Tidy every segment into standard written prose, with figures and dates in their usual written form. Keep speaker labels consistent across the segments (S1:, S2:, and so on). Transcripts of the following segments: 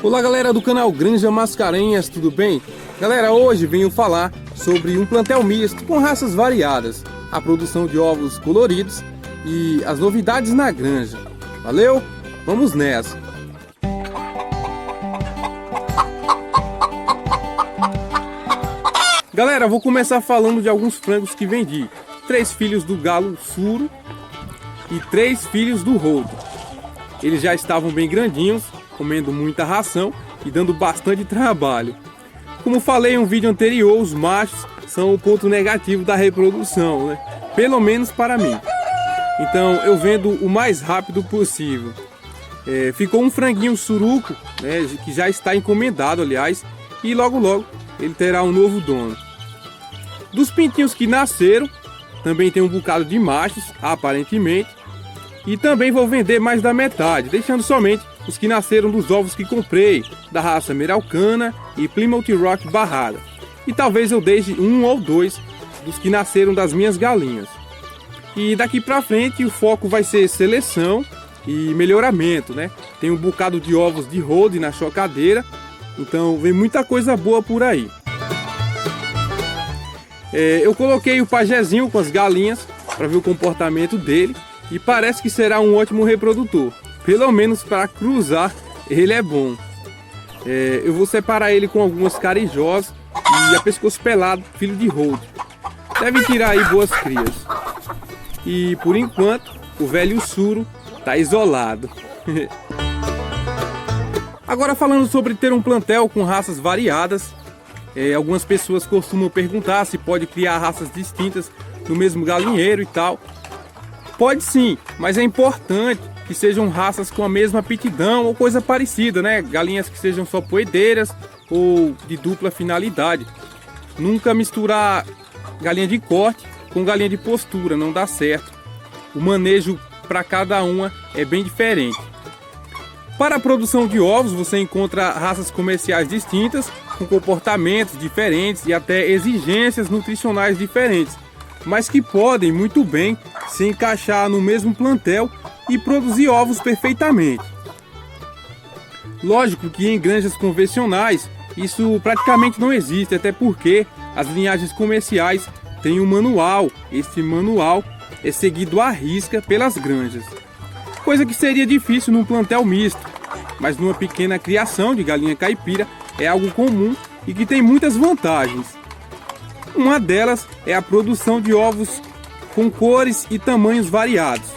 S1: Olá galera do canal Granja Mascarenhas, tudo bem? Galera, hoje venho falar sobre um plantel misto com raças variadas, a produção de ovos coloridos e as novidades na granja. Valeu? Vamos nessa! Galera, vou começar falando de alguns frangos que vendi. 3 filhos do galo suro e 3 filhos do rodo. Eles já estavam bem grandinhos, comendo muita ração e dando bastante trabalho. Como falei em um vídeo anterior, os machos são o ponto negativo da reprodução, né? Pelo menos para mim. Então eu vendo o mais rápido possível. Ficou um franguinho suruco, né, que já está encomendado, aliás, e logo logo ele terá um novo dono. Dos pintinhos que nasceram, também tem um bocado de machos, aparentemente. E também vou vender mais da metade, deixando somente os que nasceram dos ovos que comprei, da raça Meralcana e Plymouth Rock Barrada. E talvez eu deixe 1 ou 2 dos que nasceram das minhas galinhas. E daqui pra frente o foco vai ser seleção e melhoramento, né? Tem um bocado de ovos de rodo na chocadeira, então vem muita coisa boa por aí. Eu coloquei o pajezinho com as galinhas para ver o comportamento dele e parece que será um ótimo reprodutor. Pelo menos para cruzar ele é bom. Eu vou separar ele com algumas carijós e a pescoço pelado, filho de rodo. Deve tirar aí boas crias. E por enquanto o velho suro está isolado. Agora falando sobre ter um plantel com raças variadas. Algumas pessoas costumam perguntar se pode criar raças distintas no mesmo galinheiro e tal. Pode sim, mas é importante que sejam raças com a mesma aptidão ou coisa parecida, né? Galinhas que sejam só poedeiras ou de dupla finalidade. Nunca misturar galinha de corte com galinha de postura, não dá certo. O manejo para cada uma é bem diferente. Para a produção de ovos, você encontra raças comerciais distintas, com comportamentos diferentes e até exigências nutricionais diferentes, mas que podem muito bem se encaixar no mesmo plantel e produzir ovos perfeitamente. Lógico que em granjas convencionais isso praticamente não existe, até porque as linhagens comerciais têm um manual. Esse manual é seguido à risca pelas granjas, coisa que seria difícil num plantel misto, mas numa pequena criação de galinha caipira é algo comum e que tem muitas vantagens. Uma delas é a produção de ovos com cores e tamanhos variados.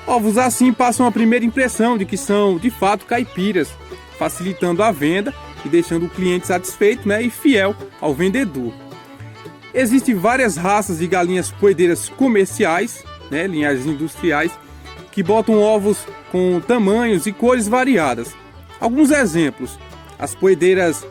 S1: Ovos assim passam a primeira impressão de que são de fato caipiras, facilitando a venda e deixando o cliente satisfeito, né, e fiel ao vendedor. Existem várias raças de galinhas poedeiras comerciais, né, linhagens industriais, que botam ovos com tamanhos e cores variadas. Alguns exemplos: as poedeiras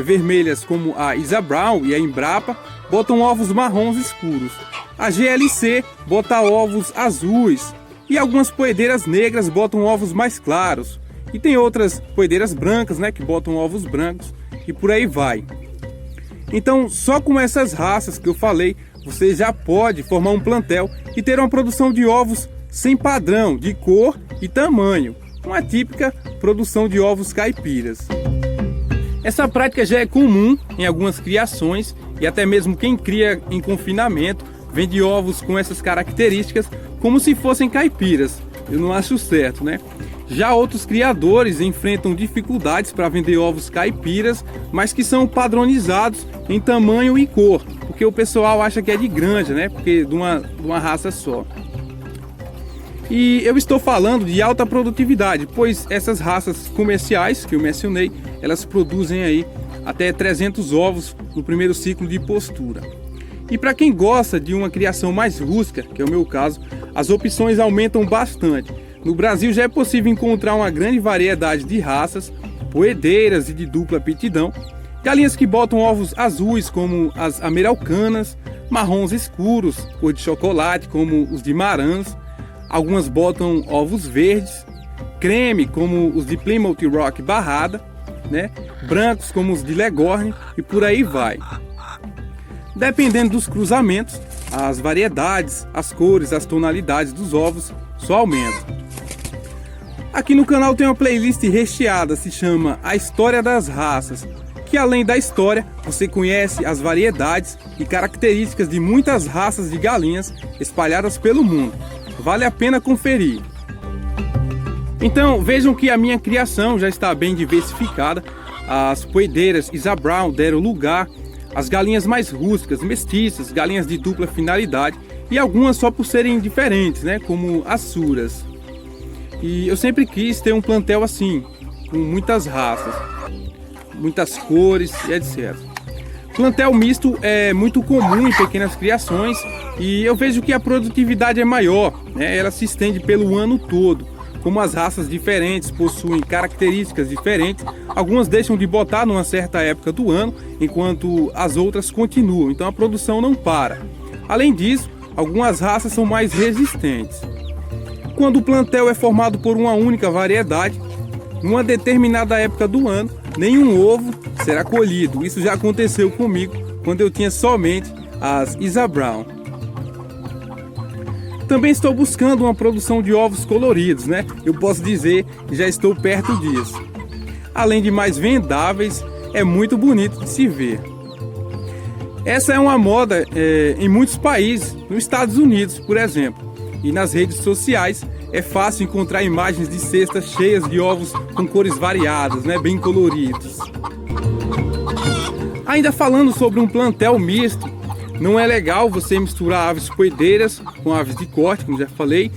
S1: vermelhas como a Isa Brown e a Embrapa botam ovos marrons escuros. A GLC bota ovos azuis e algumas poedeiras negras botam ovos mais claros. E tem outras poedeiras brancas, né, que botam ovos brancos e por aí vai. Então, só com essas raças que eu falei, você já pode formar um plantel e ter uma produção de ovos sem padrão de cor e tamanho, uma típica produção de ovos caipiras. Essa prática já é comum em algumas criações e até mesmo quem cria em confinamento vende ovos com essas características como se fossem caipiras. Eu não acho certo, né? Já outros criadores enfrentam dificuldades para vender ovos caipiras, mas que são padronizados em tamanho e cor, porque o pessoal acha que é de granja, né? Porque de uma raça só. E eu estou falando de alta produtividade, pois essas raças comerciais que eu mencionei, elas produzem aí até 300 ovos no primeiro ciclo de postura. E para quem gosta de uma criação mais rústica, que é o meu caso, as opções aumentam bastante. No Brasil já é possível encontrar uma grande variedade de raças, poedeiras e de dupla aptidão, galinhas que botam ovos azuis como as ameraucanas, marrons escuros, cor de chocolate como os de Marans, algumas botam ovos verdes, creme como os de Plymouth Rock Barrada, né? Brancos como os de Leghorn e por aí vai. Dependendo dos cruzamentos, as variedades, as cores, as tonalidades dos ovos só aumentam. Aqui no canal tem uma playlist recheada, se chama A História das Raças, que além da história, você conhece as variedades e características de muitas raças de galinhas espalhadas pelo mundo. Vale a pena conferir. Então vejam que a minha criação já está bem diversificada. As poedeiras Isa Brown deram lugar às galinhas mais rústicas, mestiças, galinhas de dupla finalidade e algumas só por serem diferentes, né, como as suras. E eu sempre quis ter um plantel assim, com muitas raças, muitas cores e etc. Plantel misto é muito comum em pequenas criações e eu vejo que a produtividade é maior, né? Ela se estende pelo ano todo. Como as raças diferentes possuem características diferentes, algumas deixam de botar numa certa época do ano, enquanto as outras continuam, então a produção não para. Além disso, algumas raças são mais resistentes. Quando o plantel é formado por uma única variedade, numa determinada época do ano, nenhum ovo será colhido. Isso já aconteceu comigo quando eu tinha somente as Isa Brown. Também estou buscando uma produção de ovos coloridos, né? Eu posso dizer que já estou perto disso. Além de mais vendáveis, é muito bonito de se ver. Essa é uma moda em muitos países, nos Estados Unidos, por exemplo. E nas redes sociais é fácil encontrar imagens de cestas cheias de ovos com cores variadas, né, bem coloridos. Ainda falando sobre um plantel misto, não é legal você misturar aves poedeiras com aves de corte, como já falei.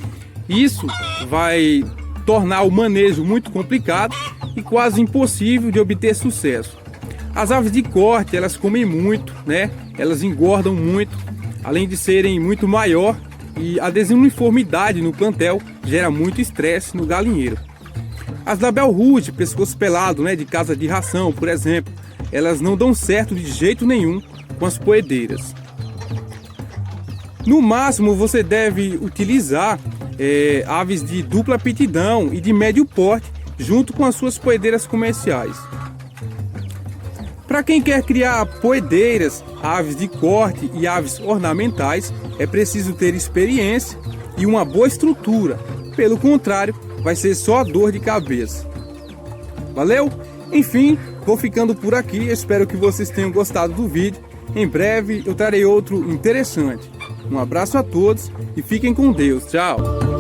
S1: Isso vai tornar o manejo muito complicado e quase impossível de obter sucesso. As aves de corte, elas comem muito, né? Elas engordam muito, além de serem muito maior. E a desuniformidade no plantel gera muito estresse no galinheiro. As Label Rouge, pescoço pelado, né, de casa de ração, por exemplo, elas não dão certo de jeito nenhum com as poedeiras. No máximo você deve utilizar aves de dupla aptidão e de médio porte junto com as suas poedeiras comerciais. Para quem quer criar poedeiras, aves de corte e aves ornamentais, é preciso ter experiência e uma boa estrutura. Pelo contrário, vai ser só dor de cabeça. Valeu? Enfim, vou ficando por aqui. Espero que vocês tenham gostado do vídeo. Em breve eu trarei outro interessante. Um abraço a todos e fiquem com Deus. Tchau!